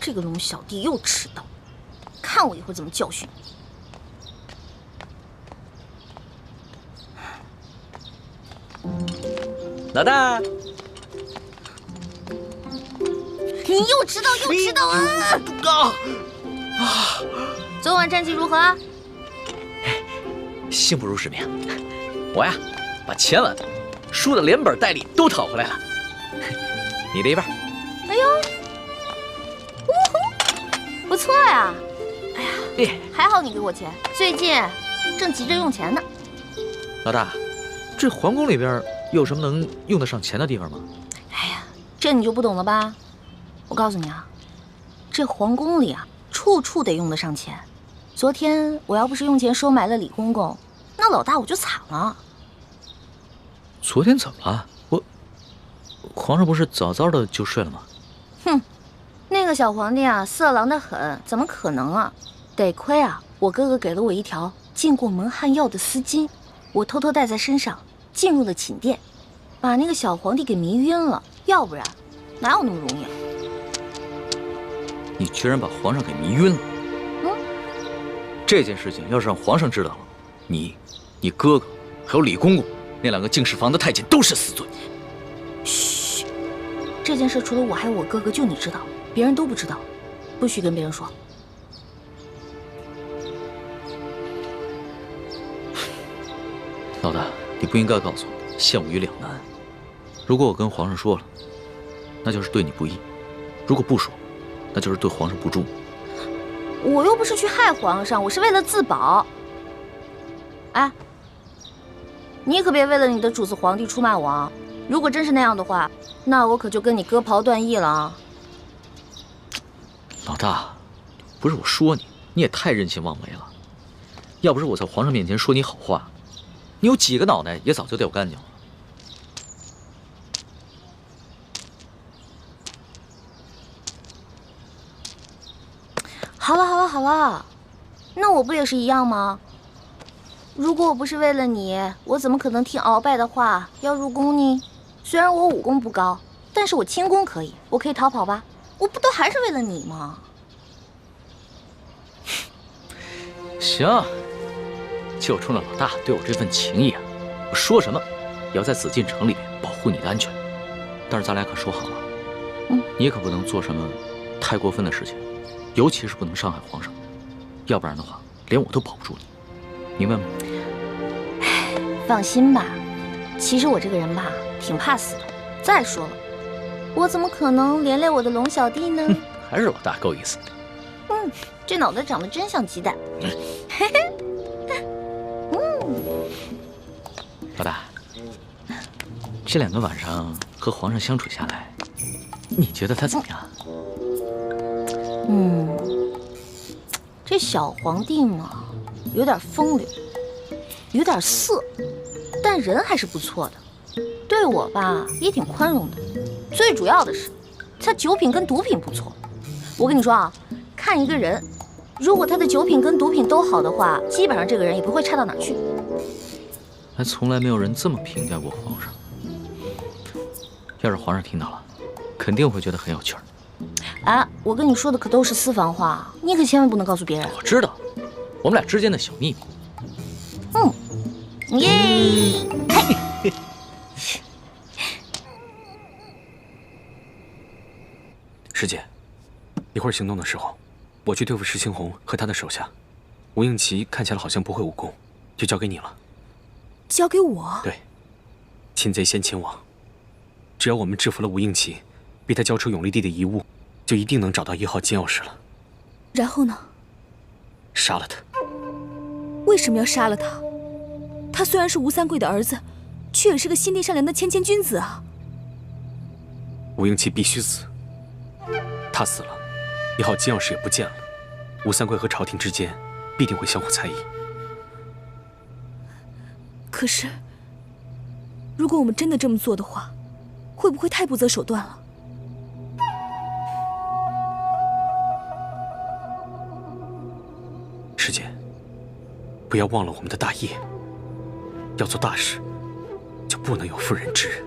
这个龙小弟又迟到，看我一会儿怎么教训你。老大，你又迟到又迟到啊！昨晚战绩如何啊？幸不辱使命。我呀，把前晚输的连本带利都讨回来了。你的一半。哎呦，呜呼，不错呀！哎呀，还好你给我钱，最近正急着用钱呢。老大，这皇宫里边有什么能用得上钱的地方吗？哎呀，这你就不懂了吧？我告诉你啊，这皇宫里啊，处处得用得上钱。昨天我要不是用钱收买了李公公，那老大我就惨了。昨天怎么了？皇上不是早早的就睡了吗？哼，那个小皇帝啊，色狼得很，怎么可能啊？得亏啊，我哥哥给了我一条进过蒙汗药的丝巾，我偷偷带在身上，进入了寝殿，把那个小皇帝给迷晕了。要不然，哪有那么容易啊？你居然把皇上给迷晕了！这件事情要是让皇上知道了，你哥哥还有李公公那2个净室房的太监都是死罪。嘘，这件事除了我还有我哥哥，就你知道，别人都不知道，不许跟别人说。老大，你不应该告诉我，陷我于两难。如果我跟皇上说了，那就是对你不义；如果不说，那就是对皇上不忠。我又不是去害皇上，我是为了自保。哎，你可别为了你的主子皇帝出卖我啊！如果真是那样的话，那我可就跟你割袍断义了啊！老大，不是我说你，你也太任性妄为了。要不是我在皇上面前说你好话，你有几个脑袋也早就掉干净了。好了好了好了，那我不也是一样吗？如果我不是为了你，我怎么可能听鳌拜的话要入宫呢？虽然我武功不高，但是我轻功可以，我可以逃跑吧？我不都还是为了你吗？行，就冲着老大对我这份情谊啊，我说什么也要在紫禁城里面保护你的安全。但是咱俩可说好了，你可不能做什么太过分的事情。尤其是不能伤害皇上，要不然的话，连我都保不住你，明白吗？放心吧，其实我这个人吧，挺怕死的。再说了，我怎么可能连累我的龙小弟呢？还是老大够意思。这脑袋长得真像鸡蛋。老大，这2个晚上和皇上相处下来，你觉得他怎么样？这小皇帝嘛，有点风流，有点色，但人还是不错的。对我吧，也挺宽容的。最主要的是，他酒品跟毒品不错。我跟你说啊，看一个人，如果他的酒品跟毒品都好的话，基本上这个人也不会差到哪儿去。还从来没有人这么评价过皇上。要是皇上听到了，肯定会觉得很有趣儿。啊，我跟你说的可都是私房话，你可千万不能告诉别人。我知道，我们俩之间的小秘密。耶！师姐，一会儿行动的时候，我去对付石青红和他的手下。吴应奇看起来好像不会武功，就交给你了。交给我？对，擒贼先擒王。只要我们制服了吴应奇，逼他交出永历帝的遗物，就一定能找到1号金钥匙了。然后呢？杀了他。为什么要杀了他？他虽然是吴三桂的儿子，却也是个心地善良的谦谦君子啊。吴应奇必须死。他死了，1号金钥匙也不见了。吴三桂和朝廷之间必定会相互猜疑。可是，如果我们真的这么做的话，会不会太不择手段了？师姐，不要忘了我们的大业。要做大事，就不能有妇人之仁。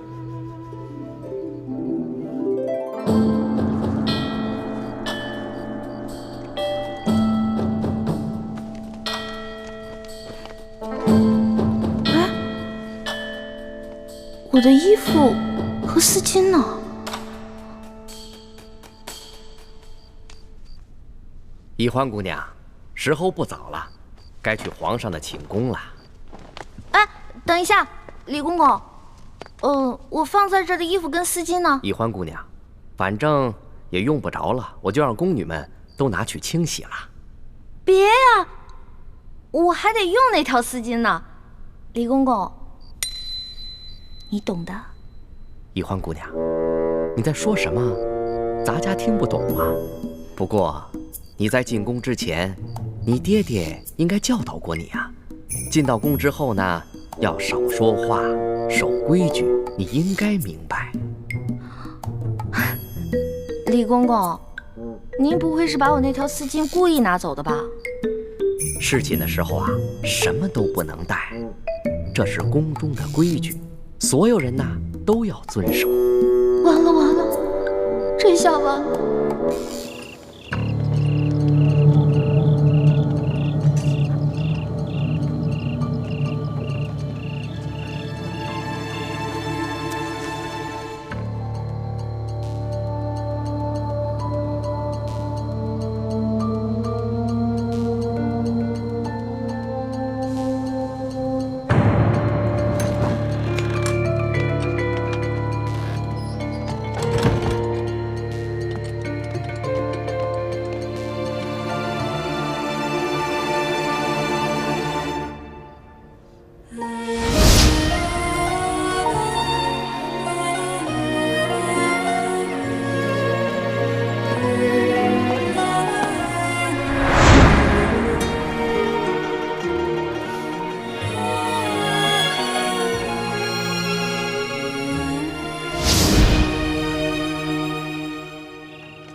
我的衣服和丝巾呢？宜欢姑娘，时候不早了，该去皇上的寝宫了。哎，等一下，李公公，我放在这儿的衣服跟丝巾呢？宜欢姑娘，反正也用不着了，我就让宫女们都拿去清洗了。别呀，我还得用那条丝巾呢。李公公，你懂的。宜欢姑娘，你在说什么？咱家听不懂啊。不过你在进宫之前，你爹爹应该教导过你啊。进到宫之后呢，要少说话，守规矩，你应该明白。李公公，您不会是把我那条丝巾故意拿走的吧？侍寝的时候啊，什么都不能带，这是宫中的规矩，所有人呐都要遵守。完了完了，这下完了。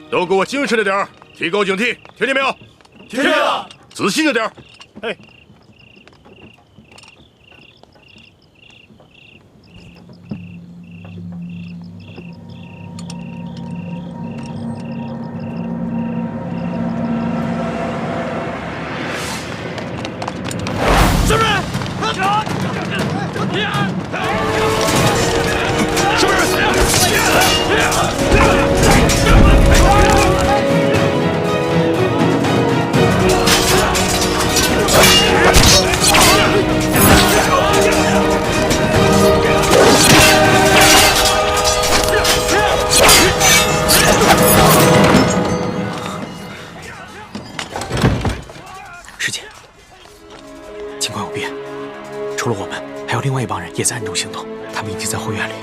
都给我精神着点，提高警惕，听见没有？听见了。仔细着点。哎。是不是？师姐，情况有变，除了我们，还有另外一帮人也在暗中行动。他们已经在后院里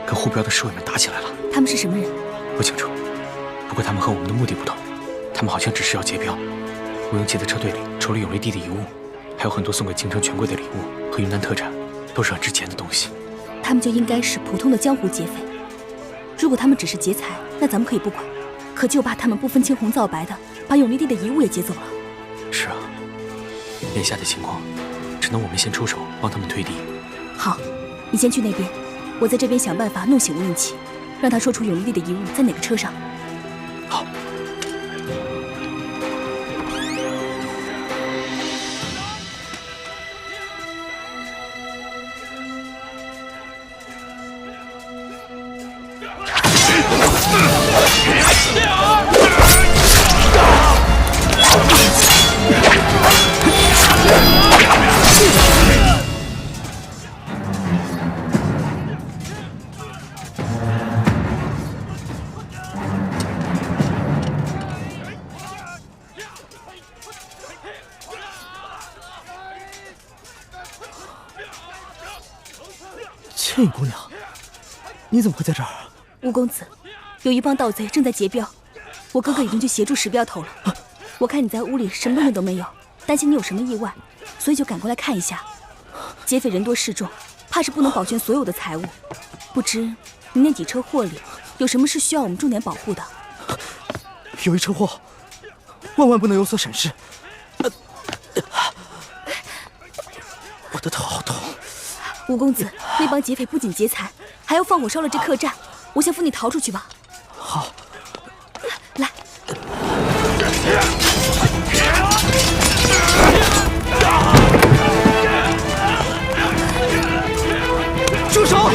跟护镖的侍卫们打起来了。他们是什么人？不清楚，不过他们和我们的目的不同。他们好像只是要劫镖。吴英奇的车队里除了永利帝的遗物，还有很多送给京城权贵的礼物和云南特产，都是很值钱的东西。他们就应该是普通的江湖劫匪。如果他们只是劫财，那咱们可以不管。可就怕他们不分青红皂白的把永利帝的遗物也劫走了。是啊，眼下的情况，只能我们先出手帮他们退敌。好，你先去那边，我在这边想办法弄醒吴应奇，让他说出永利帝的遗物在哪个车上。好。倩影姑娘，你怎么会在这儿？吴公子，有一帮盗贼正在劫镖，我哥哥已经去协助拾镖头了。我看你在屋里什么东西都没有，担心你有什么意外，所以就赶过来看一下。劫匪人多势众，怕是不能保全所有的财物。不知你那几车货里有什么是需要我们重点保护的？有一车货，万万不能有所闪失。我的头好痛。吴公子，那帮劫匪不仅劫财，还要放火烧了这客栈，我先扶你逃出去吧。好，来。住手！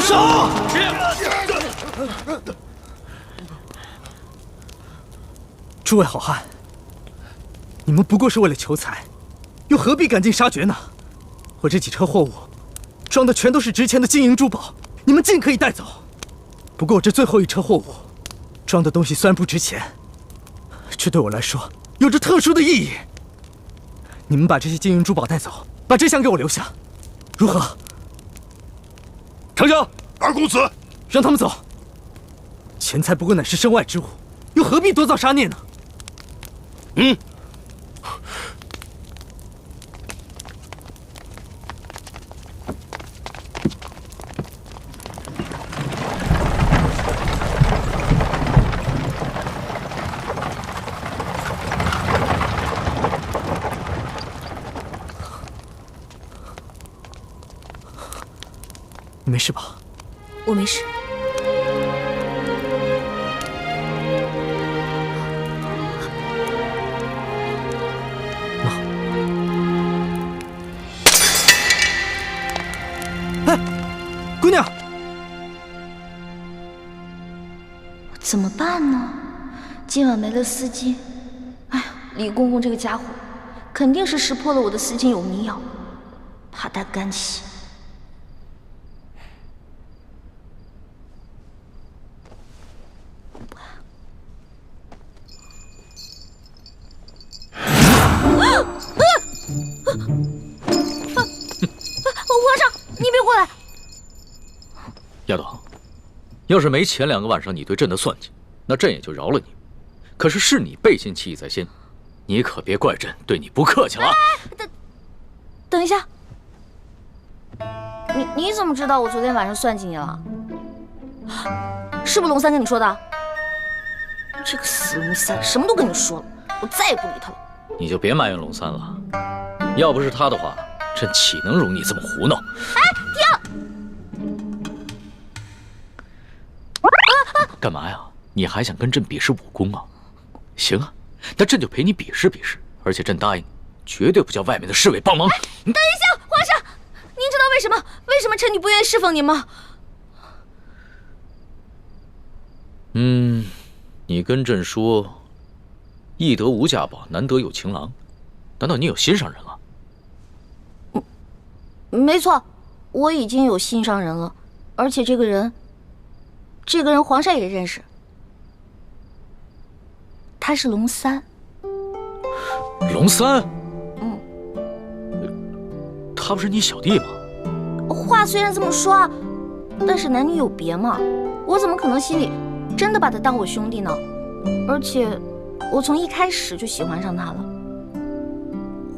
手！诸位好汉，你们不过是为了求财，又何必赶尽杀绝呢？我这几车货物，装的全都是值钱的金银珠宝，你们尽可以带走。不过我这最后一车货物，装的东西虽然不值钱，却对我来说有着特殊的意义。你们把这些金银珠宝带走，把这箱给我留下，如何？丞相，二公子，让他们走。钱财不过乃是身外之物，又何必多造杀孽呢？你没事吧？我没事。姑娘，怎么办呢？今晚没了司机，哎呀，李公公这个家伙，肯定是识破了我的丝巾有迷药，怕他干洗。皇上，你别过来！丫头，要是没前2个晚上你对朕的算计，那朕也就饶了你。可是是你背信弃义在先，你可别怪朕对你不客气了。等一下，你怎么知道我昨天晚上算计你了？是不是龙三跟你说的？这个死龙三什么都跟你说了，我再也不理他了。你就别埋怨龙三了，要不是他的话，朕岂能容你这么胡闹？哎，停！干嘛呀？你还想跟朕比试武功啊？行啊，那朕就陪你比试比试，而且朕答应，绝对不叫外面的侍卫帮忙。等一下，皇上，您知道为什么臣女不愿意侍奉您吗？你跟朕说，易得无价宝，难得有情郎，难道你有心上人了？没错，我已经有心上人了，而且这个人皇上也认识，他是龙三。龙三？他不是你小弟吗？话虽然这么说啊，但是男女有别嘛，我怎么可能心里真的把他当我兄弟呢？而且我从一开始就喜欢上他了。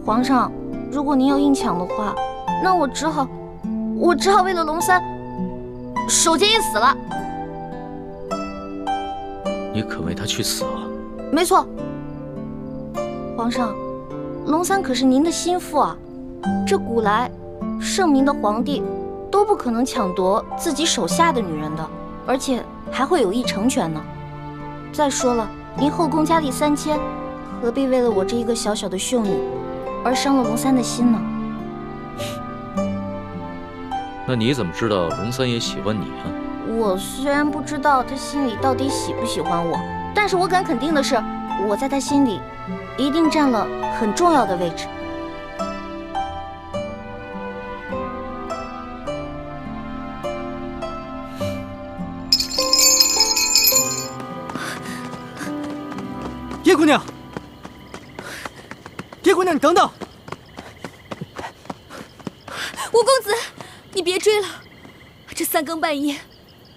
皇上，如果您要硬抢的话，那我只好为了龙三守节一死了。你肯为他去死啊？没错，皇上，龙三可是您的心腹啊，这古来圣明的皇帝都不可能抢夺自己手下的女人的，而且还会有意成全呢。再说了，您后宫佳丽3000，何必为了我这一个小小的秀女而伤了龙三的心呢？那你怎么知道龙三也喜欢你啊？我虽然不知道他心里到底喜不喜欢我，但是我敢肯定的是，我在他心里一定占了很重要的位置。叶姑娘，叶姑娘，你等等！吴公子，你别追了，这3更半夜，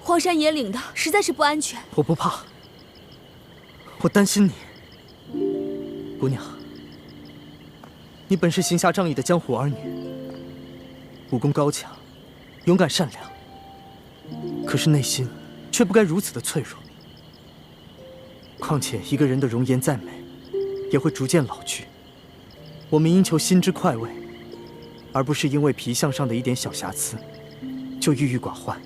荒山野岭的，实在是不安全。我不怕，我担心你。姑娘，你本是行侠仗义的江湖儿女，武功高强，勇敢善良，可是内心却不该如此的脆弱。况且一个人的容颜再美，也会逐渐老去。我们应求心之快慰，而不是因为皮相上的一点小瑕疵，就郁郁寡欢。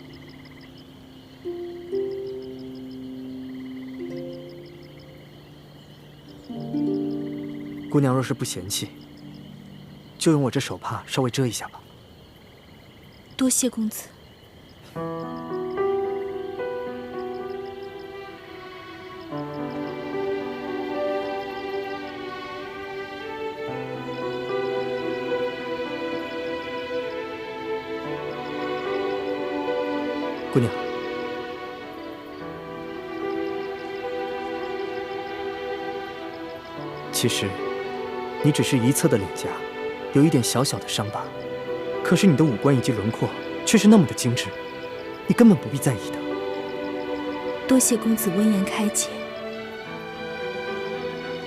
姑娘若是不嫌弃，就用我这手帕稍微遮一下吧。多谢公子。姑娘，其实你只是一侧的脸颊有一点小小的伤疤，可是你的五官以及轮廓却是那么的精致，你根本不必在意的。多谢公子温言开解，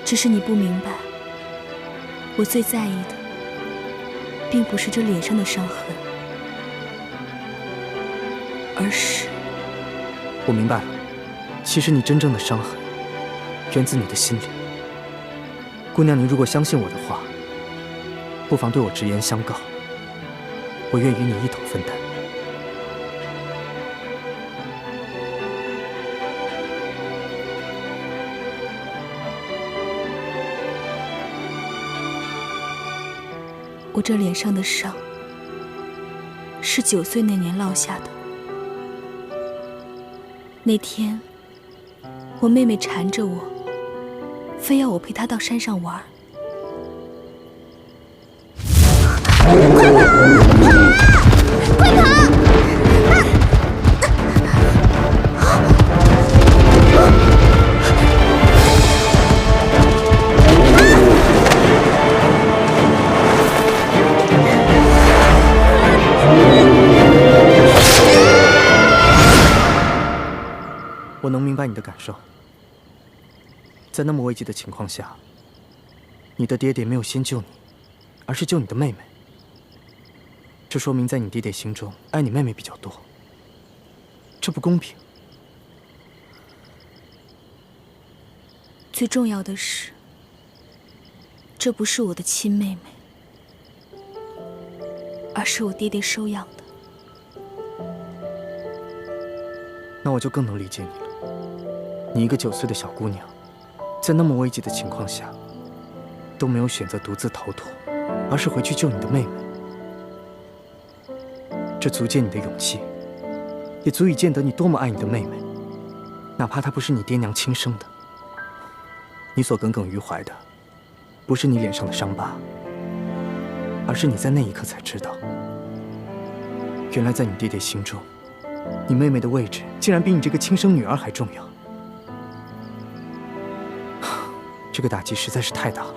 只是你不明白，我最在意的并不是这脸上的伤痕，而是……我明白了，其实你真正的伤痕源自你的心里。姑娘，你如果相信我的话，不妨对我直言相告，我愿与你一同分担。我这脸上的伤，是9岁那年落下的。那天，我妹妹缠着我，非要我陪她到山上玩。快跑！我能明白你的感受，在那么危急的情况下，你的爹爹没有先救你，而是救你的妹妹。这说明在你爹爹心中爱你妹妹比较多，这不公平。最重要的是，这不是我的亲妹妹，而是我爹爹收养的。那我就更能理解你了。你一个9岁的小姑娘，在那么危急的情况下，都没有选择独自逃脱，而是回去救你的妹妹。这足见你的勇气，也足以见得你多么爱你的妹妹，哪怕她不是你爹娘亲生的。你所耿耿于怀的，不是你脸上的伤疤，而是你在那一刻才知道，原来在你爹爹心中，你妹妹的位置竟然比你这个亲生女儿还重要。这个打击实在是太大了。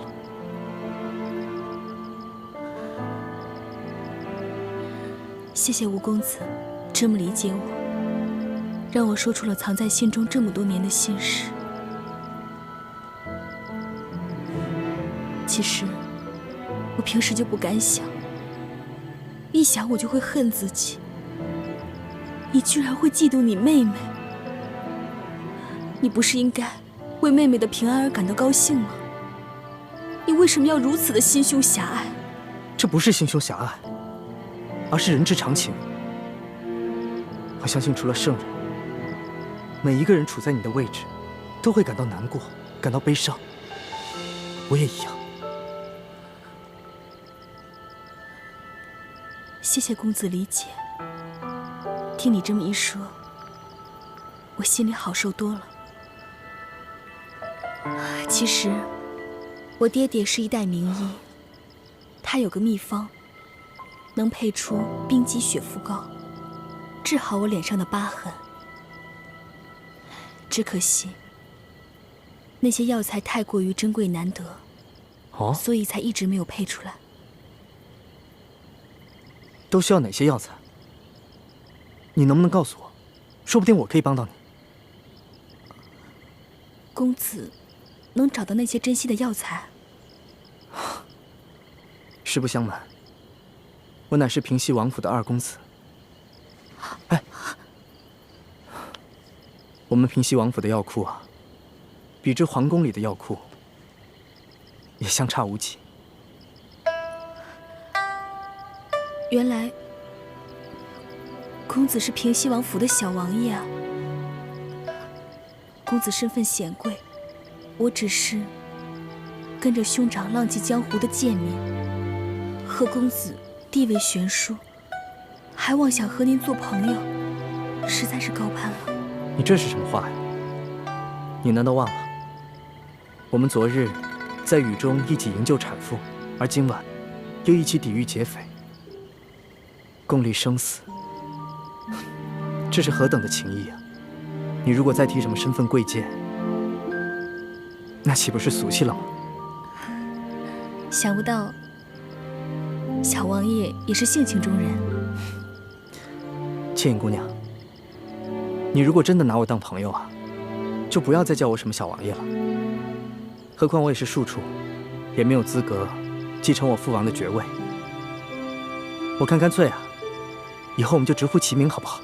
谢谢吴公子这么理解我，让我说出了藏在心中这么多年的心事。其实我平时就不敢想，一想我就会恨自己。你居然会嫉妒你妹妹，你不是应该为妹妹的平安而感到高兴吗？你为什么要如此的心胸狭隘？这不是心胸狭隘，而是人之常情。我相信除了圣人，每一个人处在你的位置，都会感到难过，感到悲伤。我也一样。谢谢公子理解。听你这么一说，我心里好受多了。其实，我爹爹是一代名医，他有个秘方，能配出冰肌血肤膏，治好我脸上的疤痕。只可惜，那些药材太过于珍贵难得，所以才一直没有配出来。都需要哪些药材？你能不能告诉我？说不定我可以帮到你。公子能找到那些珍稀的药材？实不相瞒，我乃是平西王府的2公子。哎，我们平西王府的药库啊，比之皇宫里的药库也相差无几。原来公子是平西王府的小王爷啊！公子身份显贵，我只是跟着兄长浪迹江湖的贱民，和公子地位悬殊，还妄想和您做朋友，实在是高攀了。你这是什么话呀？你难道忘了，我们昨日在雨中一起营救产妇，而今晚又一起抵御劫匪，共历生死。这是何等的情谊啊！你如果再提什么身份贵贱，那岂不是俗气了吗？想不到，小王爷也是性情中人。倩影姑娘，你如果真的拿我当朋友啊，就不要再叫我什么小王爷了。何况我也是庶出，也没有资格继承我父王的爵位。我看干脆啊，以后我们就直呼其名，好不好？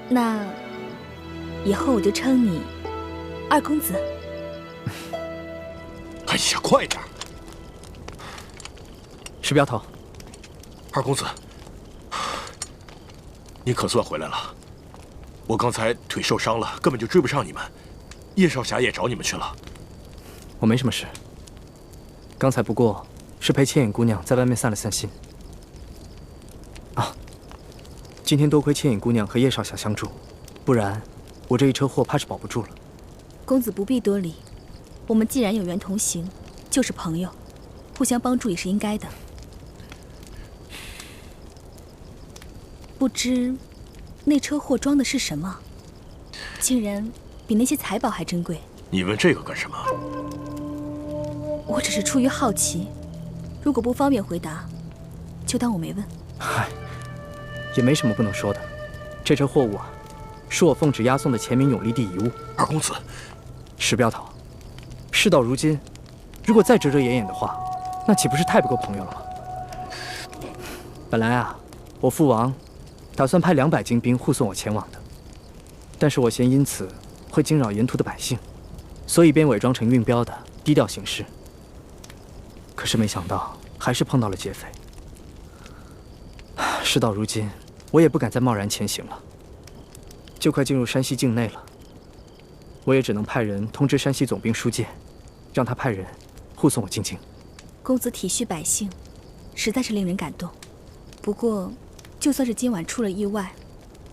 那以后我就称你二公子。哎呀，快点！石镖头，二公子，你可算回来了。我刚才腿受伤了，根本就追不上你们。叶少侠也找你们去了。我没什么事，刚才不过是陪倩影姑娘在外面散了散心。啊，今天多亏倩影姑娘和叶少侠相助，不然我这一车祸怕是保不住了。公子不必多礼，我们既然有缘同行，就是朋友，互相帮助也是应该的。不知那车货装的是什么，竟然比那些财宝还珍贵。你问这个干什么？我只是出于好奇，如果不方便回答，就当我没问。嗨，也没什么不能说的。这车货物啊，是我奉旨押送的前明永历帝遗物。二公子，石镖头，事到如今，如果再遮遮掩掩的话，那岂不是太不够朋友了吗？本来啊，我父王打算派200精兵护送我前往的，但是我嫌因此会惊扰沿途的百姓，所以便伪装成运镖的，低调行事。可是没想到，还是碰到了劫匪。事到如今，我也不敢再贸然前行了。就快进入山西境内了，我也只能派人通知山西总兵书记，让他派人护送我进京。公子体恤百姓，实在是令人感动。不过，就算是今晚出了意外，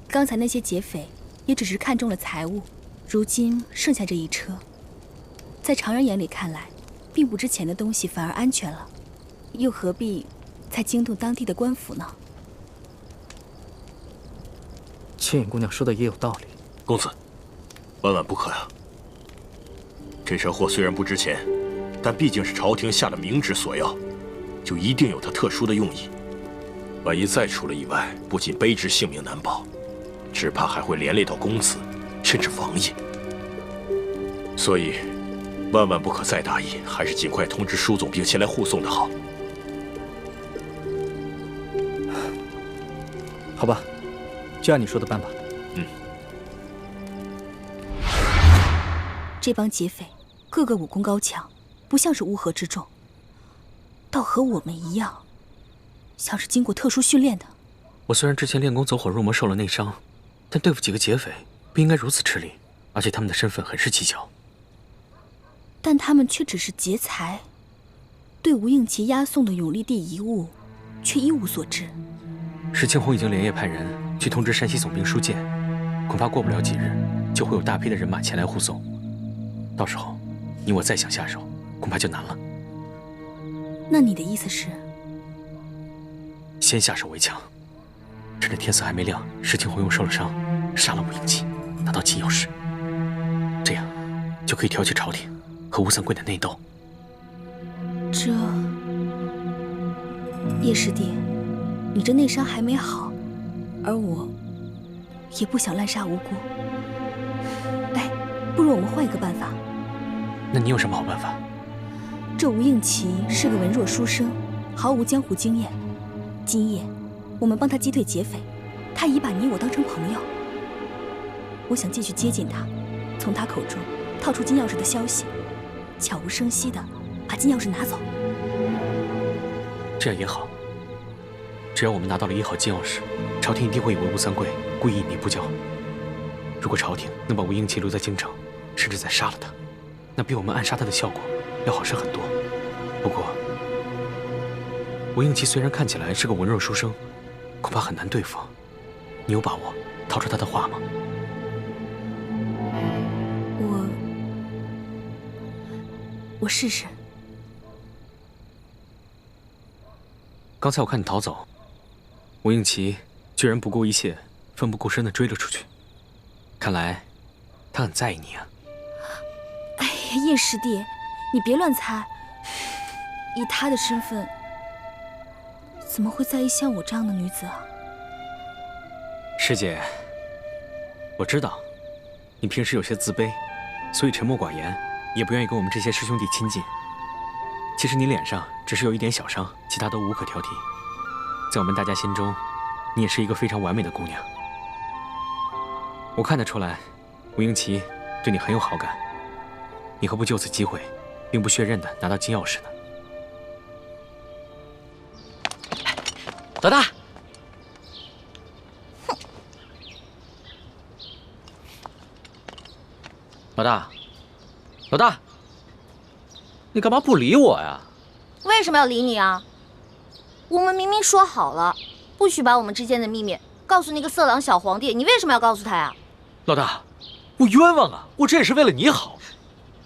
刚才那些劫匪也只是看中了财物，如今剩下这一车，在常人眼里看来，并不值钱的东西反而安全了，又何必再惊动当地的官府呢？倩影姑娘说的也有道理。公子，万万不可呀！这车货虽然不值钱，但毕竟是朝廷下的明旨所要，就一定有它特殊的用意。万一再出了意外，不仅卑职性命难保，只怕还会连累到公子，甚至王爷。所以，万万不可再大意，还是尽快通知舒总兵前来护送的好。好吧，就按你说的办吧。这帮劫匪个个武功高强，不像是乌合之众，倒和我们一样，像是经过特殊训练的。我虽然之前练功走火入魔受了内伤，但对付几个劫匪不应该如此吃力，而且他们的身份很是蹊跷。但他们却只是劫财，对吴应奇押送的永历帝遗物却一无所知。石青红已经连夜派人去通知山西总兵书记，恐怕过不了几日，就会有大批的人马前来护送。到时候，你我再想下手，恐怕就难了。那你的意思是？先下手为强，趁着天色还没亮，石青红又受了伤，杀了吴应奇，拿到金钥匙，这样就可以挑起朝廷和吴三桂的内斗。这，叶师弟，你这内伤还没好，而我也不想滥杀无辜。哎，不如我们换一个办法。那你有什么好办法？这吴应奇是个文弱书生，毫无江湖经验。今夜我们帮他击退劫匪，他已把你我当成朋友。我想继续接近他，从他口中套出金钥匙的消息，悄无声息地把金钥匙拿走。这样也好。只要我们拿到了1号金钥匙，朝廷一定会以为吴三桂故意隐匿不交。如果朝廷能把吴应奇留在京城，甚至再杀了他，那比我们暗杀他的效果要好上很多。不过，吴应奇虽然看起来是个文弱书生，恐怕很难对付。你有把握套出他的话吗？我试试。刚才我看你逃走，吴应奇居然不顾一切、奋不顾身地追了出去。看来他很在意你啊。哎呀，叶师弟，你别乱猜。以他的身份，怎么会在意像我这样的女子啊？师姐，我知道你平时有些自卑，所以沉默寡言，也不愿意跟我们这些师兄弟亲近。其实你脸上只是有一点小伤，其他都无可挑剔。在我们大家心中，你也是一个非常完美的姑娘。我看得出来，吴英奇对你很有好感。你何不就此机会，兵不血刃的拿到金钥匙呢？老大，老大，老大，你干嘛不理我呀？为什么要理你啊？我们明明说好了，不许把我们之间的秘密告诉那个色狼小皇帝，你为什么要告诉他呀？老大，我冤枉啊！我这也是为了你好。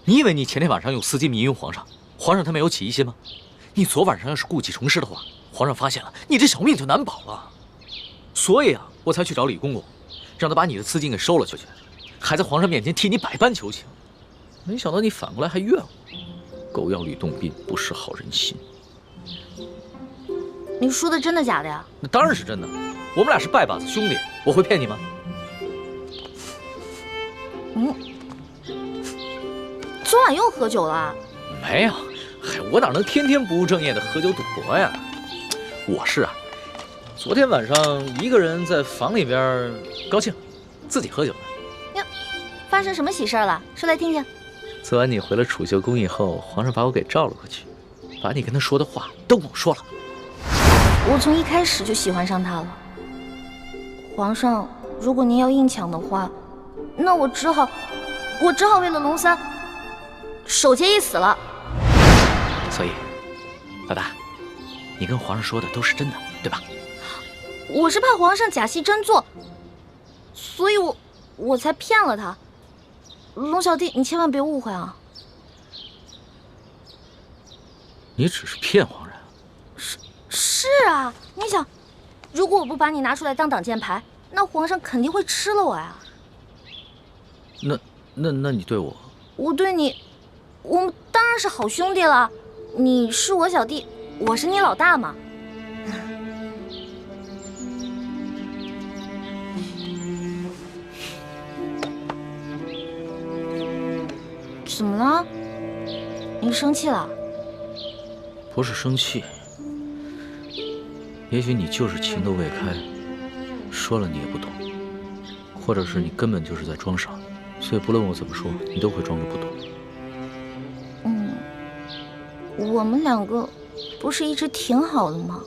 你以为你前天晚上用丝巾迷晕皇上，皇上他没有起疑心吗？你昨晚上要是故技重施的话，皇上发现了，你这小命就难保了。所以啊，我才去找李公公，让他把你的丝巾给收了去，还在皇上面前替你百般求情。没想到你反过来还怨我，狗咬吕洞宾，不识好人心。你说的真的假的呀？那当然是真的，我们俩是拜把子兄弟，我会骗你吗？昨晚又喝酒了？没有，嗨，我哪能天天不务正业的喝酒赌博呀？我是啊，昨天晚上一个人在房里边高兴，自己喝酒呢。呀，发生什么喜事了？说来听听。昨晚你回了储秀宫以后，皇上把我给召了过去，把你跟他说的话都跟我说了。我从一开始就喜欢上他了。皇上，如果您要硬抢的话，那我只好为了龙三守节一死了。所以，老大，你跟皇上说的都是真的，对吧？我是怕皇上假戏真做，所以我才骗了他。龙小弟，你千万别误会啊！你只是骗皇上？是啊，你想，如果我不把你拿出来当挡箭牌，那皇上肯定会吃了我呀。那你对我？我对你，我们当然是好兄弟了。你是我小弟，我是你老大嘛。怎么了？你生气了？不是生气，也许你就是情窦未开，说了你也不懂，或者是你根本就是在装傻，所以不论我怎么说，你都会装着不懂。我们两个不是一直挺好的吗？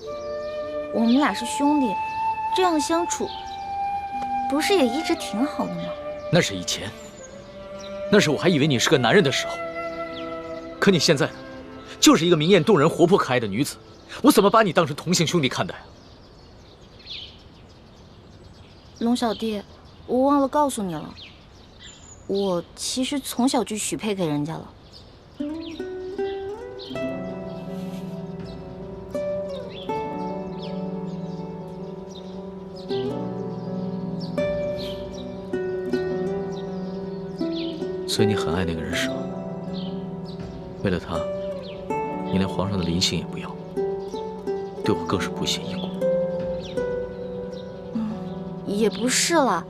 我们俩是兄弟，这样相处不是也一直挺好的吗？那是以前，那是我还以为你是个男人的时候。可你现在呢，就是一个明艳动人、活泼可爱的女子，我怎么把你当成同性兄弟看待啊？龙小弟，我忘了告诉你了，我其实从小就许配给人家了。所以你很爱那个人是吗？为了他，你连皇上的临幸也不要，对我更是不屑一顾。也不是啦，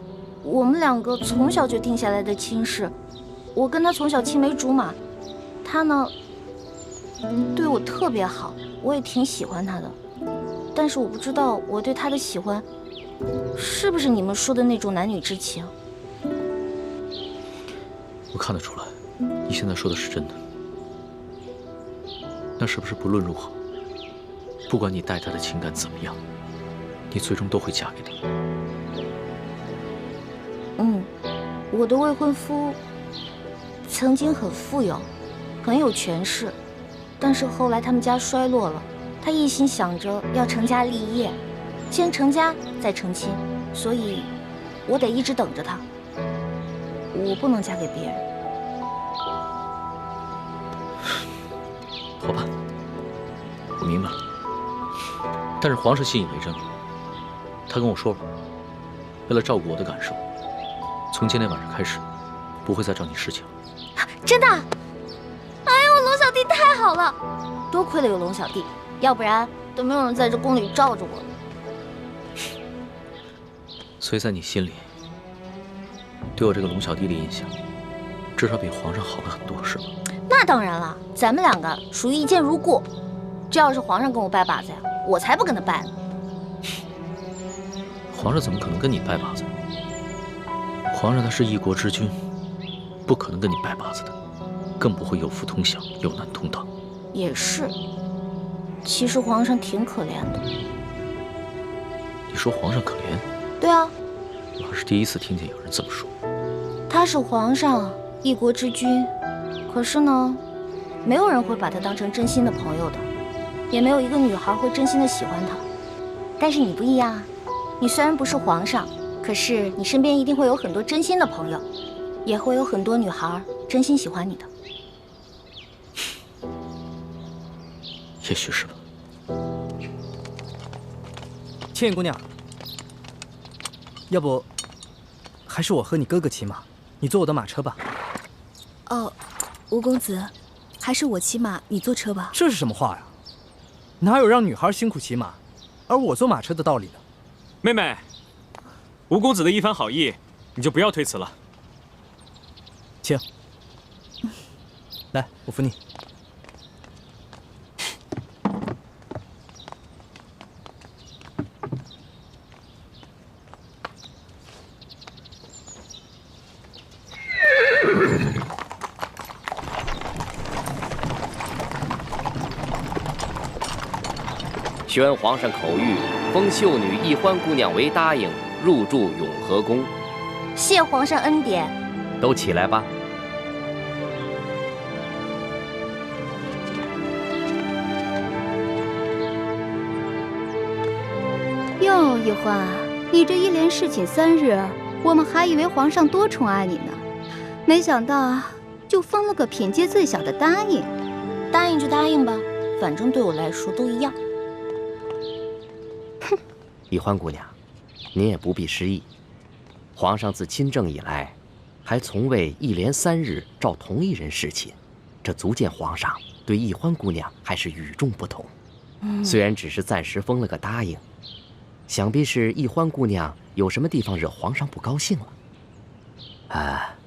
我们两个从小就定下来的亲事，我跟他从小青梅竹马，他呢对我特别好，我也挺喜欢他的，但是我不知道我对他的喜欢是不是你们说的那种男女之情。我看得出来，你现在说的是真的。那是不是不论如何，不管你待他的情感怎么样，你最终都会嫁给他？我的未婚夫曾经很富有，很有权势，但是后来他们家衰落了，他一心想着要成家立业，先成家再成亲，所以我得一直等着他，我不能嫁给别人。好吧，我明白了。但是皇上信以为真了，他跟我说了，为了照顾我的感受，从今天晚上开始，不会再找你侍寝了。真的？哎呦，龙小弟太好了，多亏了有龙小弟，要不然都没有人在这宫里罩着我了。所以在你心里，对我这个龙小弟的印象，至少比皇上好了很多，是吗？那当然了，咱们两个属于一见如故。这要是皇上跟我拜把子呀，我才不跟他拜呢。皇上怎么可能跟你拜把子？皇上他是一国之君，不可能跟你拜把子的，更不会有福同享，有难同当。也是，其实皇上挺可怜的。你说皇上可怜？对啊，我还是第一次听见有人这么说。他是皇上，一国之君，可是呢，没有人会把他当成真心的朋友的，也没有一个女孩会真心的喜欢他。但是你不一样啊，你虽然不是皇上，可是你身边一定会有很多真心的朋友，也会有很多女孩真心喜欢你的。也许是吧。倩影姑娘，要不还是我和你哥哥骑马，你坐我的马车吧。哦，吴公子，还是我骑马，你坐车吧。这是什么话呀？哪有让女孩辛苦骑马，而我坐马车的道理呢？妹妹，吴公子的一番好意，你就不要推辞了。请，来，我扶你。宣皇上口谕，封秀女易欢姑娘为答应，入住永和宫。谢皇上恩典。都起来吧。哟，易欢，你这一连侍寝3日，我们还以为皇上多宠爱你呢，没想到就封了个品阶最小的答应。答应就答应吧，反正对我来说都一样。易欢姑娘，您也不必失意。皇上自亲政以来，还从未一连3日召同一人侍寝，这足见皇上对易欢姑娘还是与众不同。虽然只是暂时封了个答应，想必是易欢姑娘有什么地方惹皇上不高兴了。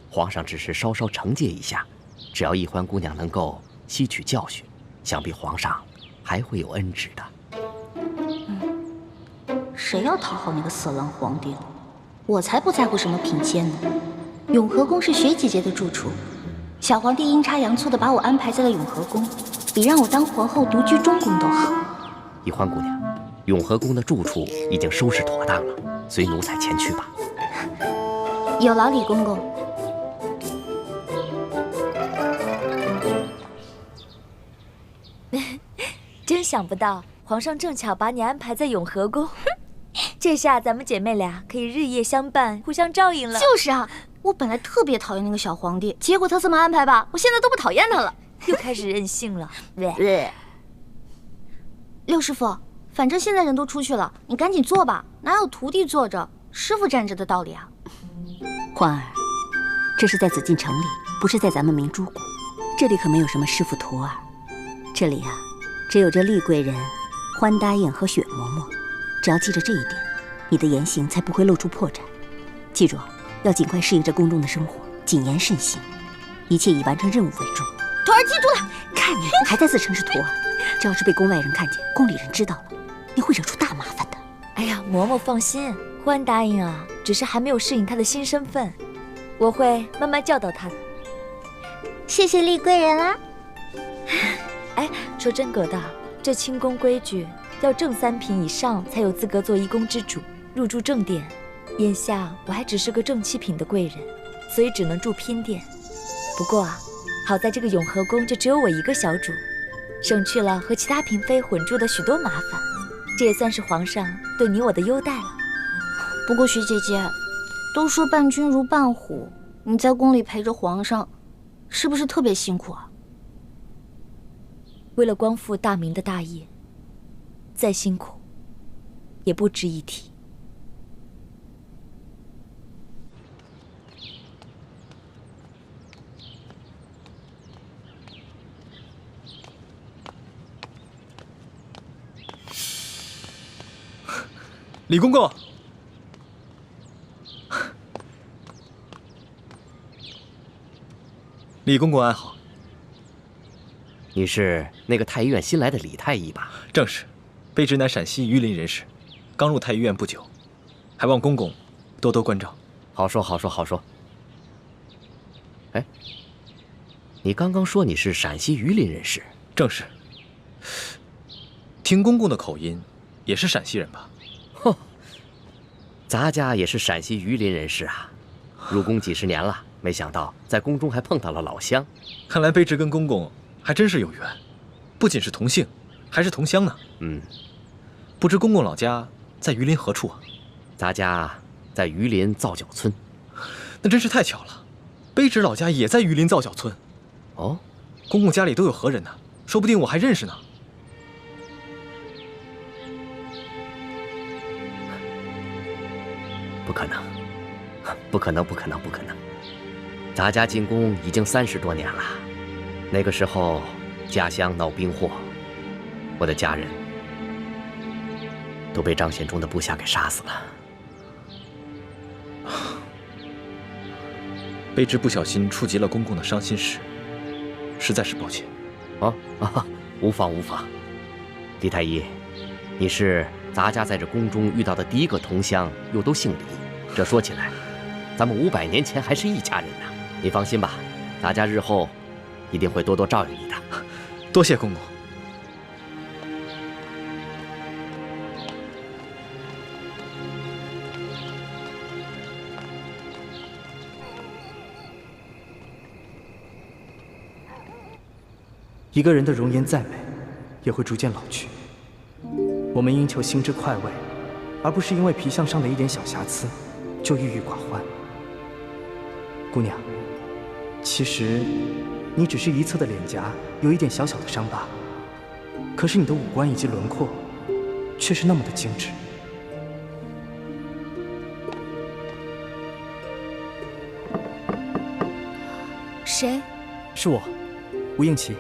皇上只是稍稍惩戒一下，只要易欢姑娘能够吸取教训，想必皇上还会有恩旨的。谁要讨好那个色狼皇帝了？我才不在乎什么品阶呢。永和宫是雪姐姐的住处，小皇帝阴差阳错的把我安排在了永和宫，比让我当皇后独居中宫都好。易欢姑娘，永和宫的住处已经收拾妥当了，随奴才前去吧。有劳李公公。真想不到，皇上正巧把你安排在永和宫，这下咱们姐妹俩可以日夜相伴，互相照应了。就是啊，我本来特别讨厌那个小皇帝，结果他这么安排吧，我现在都不讨厌他了，又开始任性了。六师傅，反正现在人都出去了，你赶紧做吧，哪有徒弟坐着，师傅站着的道理啊？欢儿，这是在紫禁城里，不是在咱们明珠谷，这里可没有什么师傅徒儿，这里啊，只有这丽贵人、欢答应和雪嬷嬷。只要记着这一点，你的言行才不会露出破绽。记住，要尽快适应这宫中的生活，谨言慎行，一切以完成任务为重。徒儿记住了。看你还在自称是徒儿，这要是被宫外人看见，宫里人知道了，你会惹出大麻烦的。哎呀，嬷嬷放心，欢答应啊，只是还没有适应她的新身份，我会慢慢教导她的。谢谢丽贵人啦。哎，说真格的，这清宫规矩要正3品以上才有资格做1宫之主，入住正殿。眼下我还只是个正7品的贵人，所以只能住偏殿。不过啊，好在这个永和宫就只有我一个小主，省去了和其他嫔妃混住的许多麻烦，这也算是皇上对你我的优待了。不过徐姐姐，都说伴君如伴虎，你在宫里陪着皇上，是不是特别辛苦啊？为了光复大明的大业，再辛苦也不值一提。李公公，李公公安好。你是那个太医院新来的李太医吧？正是，卑职乃陕西榆林人士，刚入太医院不久，还望公公多多关照。好说，好说，好说。哎，你刚刚说你是陕西榆林人士？正是。听公公的口音，也是陕西人吧？哼，咱家也是陕西榆林人士啊，入宫几十年了，没想到在宫中还碰到了老乡。看来卑职跟公公还真是有缘，不仅是同姓，还是同乡呢。不知公公老家在榆林何处啊？咱家在榆林皂角村。那真是太巧了，卑职老家也在榆林皂角村。哦，公公家里都有何人呢？说不定我还认识呢。不可能，不可能，不可能，不可能！咱家进宫已经30多年了，那个时候家乡闹兵祸，我的家人都被张献忠的部下给杀死了。卑职不小心触及了公公的伤心事，实在是抱歉。无妨无妨。李太医，你是咱家在这宫中遇到的第一个同乡，又都姓李，这说起来，咱们500年前还是一家人呢。你放心吧，咱家日后一定会多多照应你的。多谢公公。一个人的容颜再美，也会逐渐老去。我们应求心之快慰，而不是因为皮相上的一点小瑕疵就郁郁寡欢。姑娘，其实你只是一侧的脸颊有一点小小的伤疤，可是你的五官以及轮廓却是那么的精致。谁？是我，吴应琪。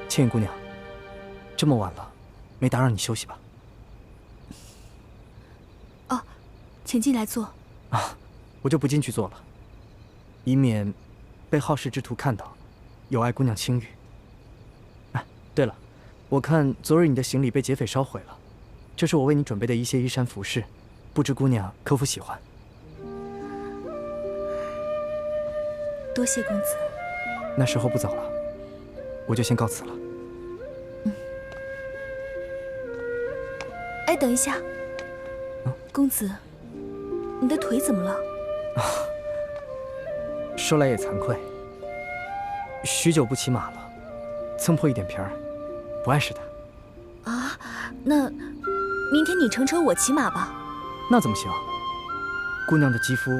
倩影姑娘，这么晚了，没打扰你休息吧？哦，请进来坐。啊，我就不进去坐了，以免被好事之徒看到，有碍姑娘清誉。哎，对了，我看昨日你的行李被劫匪烧毁了，这是我为你准备的一些衣衫服饰，不知姑娘可否喜欢？多谢公子。那时候不早了，我就先告辞了。哎，等一下，公子，你的腿怎么了？说来也惭愧，许久不骑马了，蹭破一点皮儿，不碍事的。啊，那明天你乘车，我骑马吧。那怎么行？姑娘的肌肤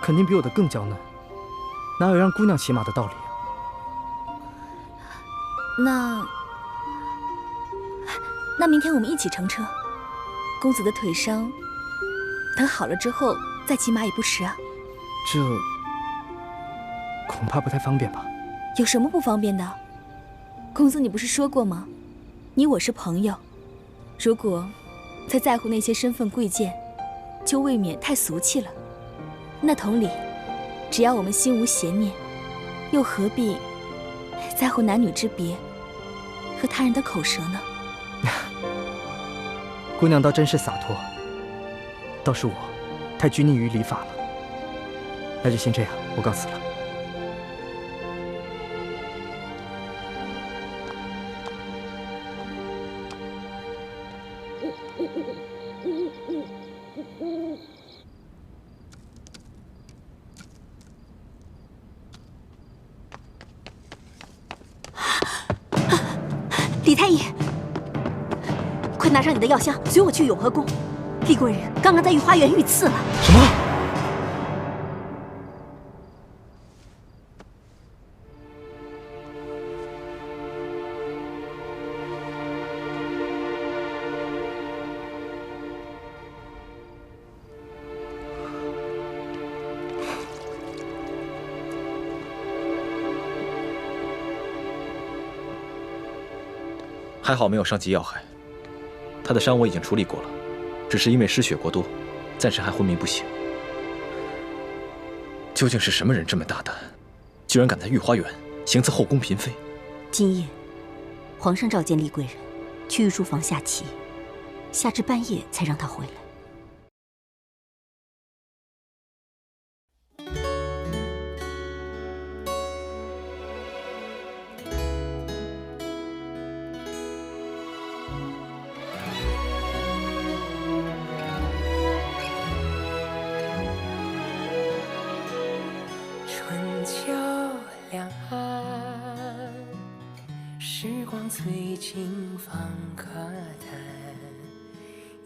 肯定比我的更娇嫩，哪有让姑娘骑马的道理啊？那明天我们一起乘车。公子的腿伤，等好了之后再骑马也不迟啊。这恐怕不太方便吧？有什么不方便的？公子，你不是说过吗？你我是朋友，如果再在乎那些身份贵贱，就未免太俗气了。那同理，只要我们心无邪念，又何必在乎男女之别和他人的口舌呢？姑娘倒真是洒脱，倒是我太拘泥于礼法了。那就先这样，我告辞了。李太医，快拿上你的药箱，随我去永和宫。厉贵人刚刚在御花园遇刺了。什么？还好没有伤及要害。他的伤我已经处理过了，只是因为失血过多，暂时还昏迷不醒。究竟是什么人这么大胆，居然敢在御花园行刺后宫嫔妃？今夜，皇上召见厉贵人，去御书房下棋，下至半夜才让他回来。春秋两岸，时光催尽方可叹。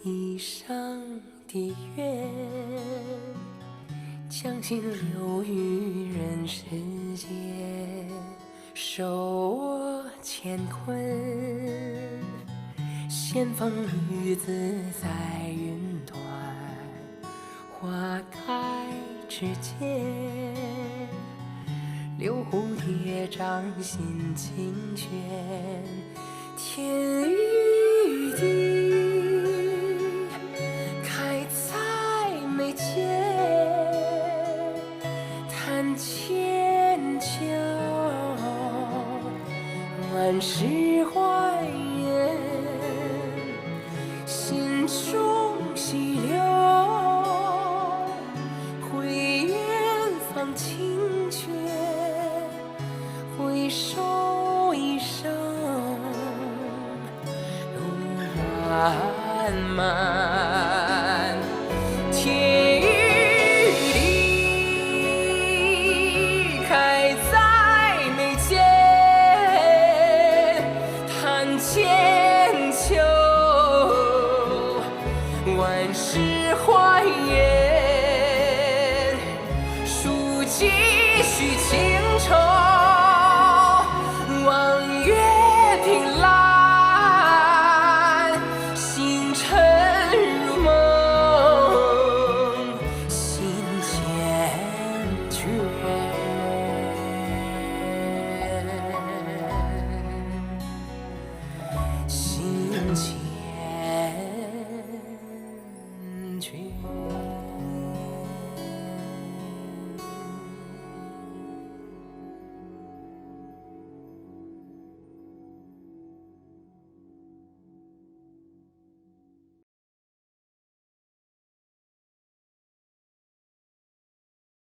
一生的愿，将心留于人世间。手握乾坤，仙风女子在云端。花开之间，留蝴蝶掌心清泉。天与地，开在眉间，叹千秋，万事还原，心中细流，回远方清泉，回首一生路漫漫。天与地，开在眉间，叹千秋，万事还原。